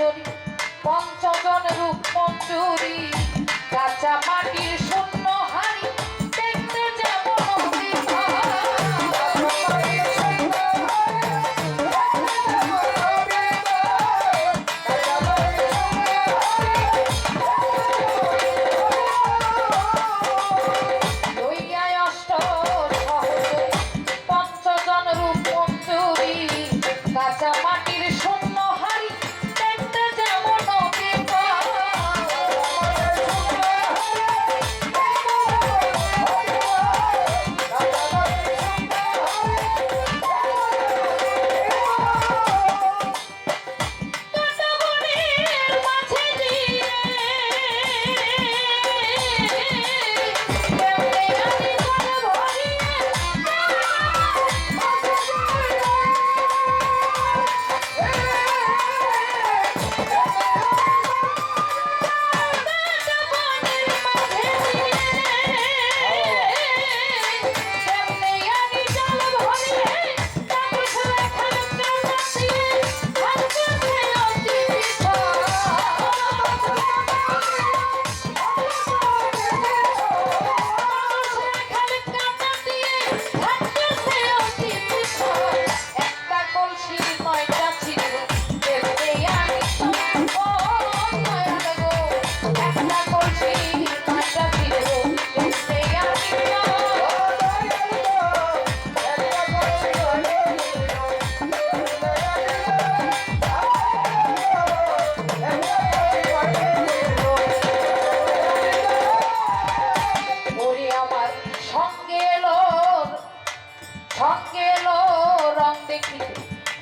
মঞ্জুরি পঞ্চজন রূপ মঞ্জুরি কাঁচা মাটির শূন্য হাড়ি দেখতে যেমন পঞ্চজন রূপ মঞ্জুরি কাঁচা মাটির শূন্য হাড়ি দেখতে যেমন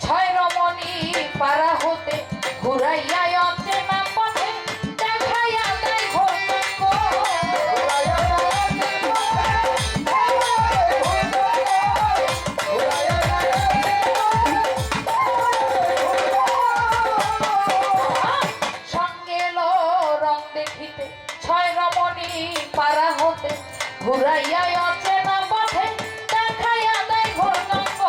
ছয় রমণী পারা হতে ঘুরাইয়া অচেনা পথে দেখাইয়া দেয় ঘোরতঙ্গ সঙ্গে এলো রং দেখিতে ছয় রমণী পারা হতে ঘুরাইয়া অচেনা পথে দেখাইয়া দেয় ঘোরতঙ্গ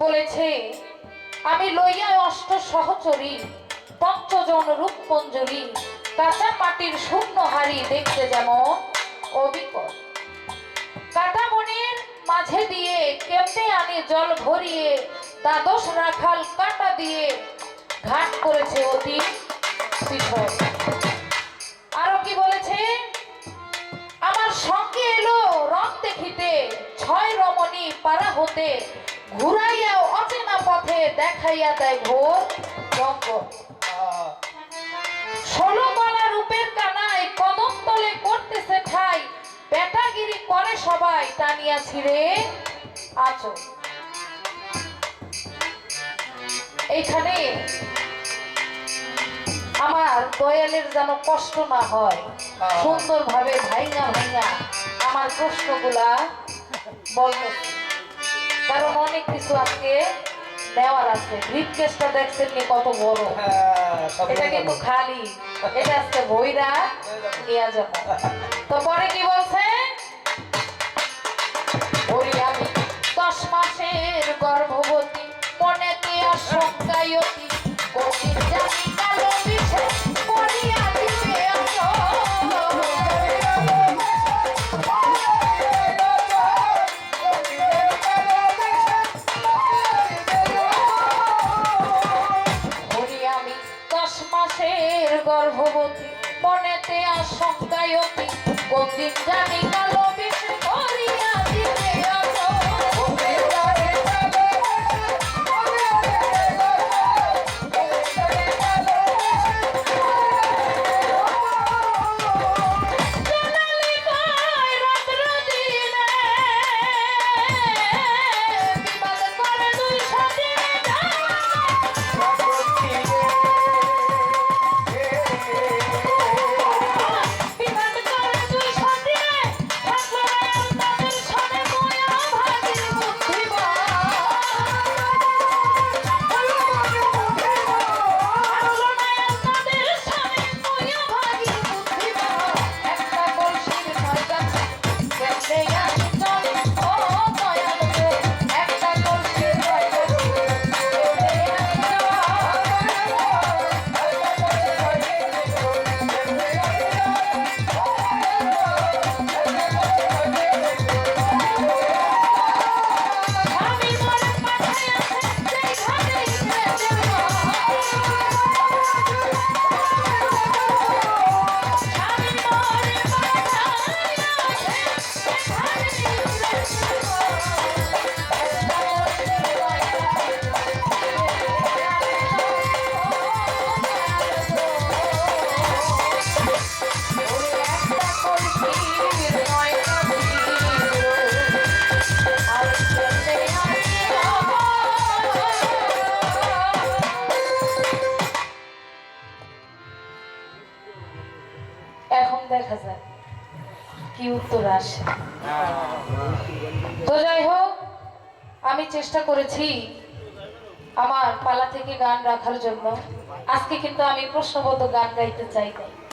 বলেছে আমি লইয়া অষ্ট সহচরী পঞ্চজন রূপ মঞ্জুরি কাঁচা মাটির শূন্য হাড়ি দেখতে যেমন অবিকল কাটামণির মাঝে দিয়ে কেমনে আনে জল ভরিয়ে দ্বাদশ রাখাল কাটা দিয়ে ঘাট করেছে অতি পিছল আরো কি বলেছে আমার সঙ্গে এলো রং দেখিতে ছয় রমণী পারা হতে ঘুরাইয়া অচেনা পথে দেখাইয়া দেয় ঘোর জঙ্গল 16 গলা রূপের কানায় কদম তলে করতেছে ঠাই বেটাগিরি করে সবাই টানিয়া ছিঁড়ে আছো এইখানে আমার দয়ালের যেন কষ্ট না হয় সুন্দরভাবে ভাইঙা ভাইঙা আমার প্রশ্নগুলা বলতে কারণ অনেক কিছু আজকে দেওয়ার আছে ব্রিফকেসটা দেখছেন নি কত বড় এটা কিন্তু খালি এটা আজকে বইরা নিয়ে যাব তো পরে কি বলছে ওরে আমি 10 মাসের গর্ভবতী মনেতে আশঙ্কায়তি গর্ভবতী মনেতে আশঙ্কায় অতি কোন দিন জানি কালো বিষ করিয়া দিবে এখন দেখা যায় কি উত্তর আসে। তো যাই হোক, আমি চেষ্টা করেছি আমার পালা থেকে গান রাখার জন্য। আজকে কিন্তু আমি প্রশ্নবোধক গান গাইতে চাই।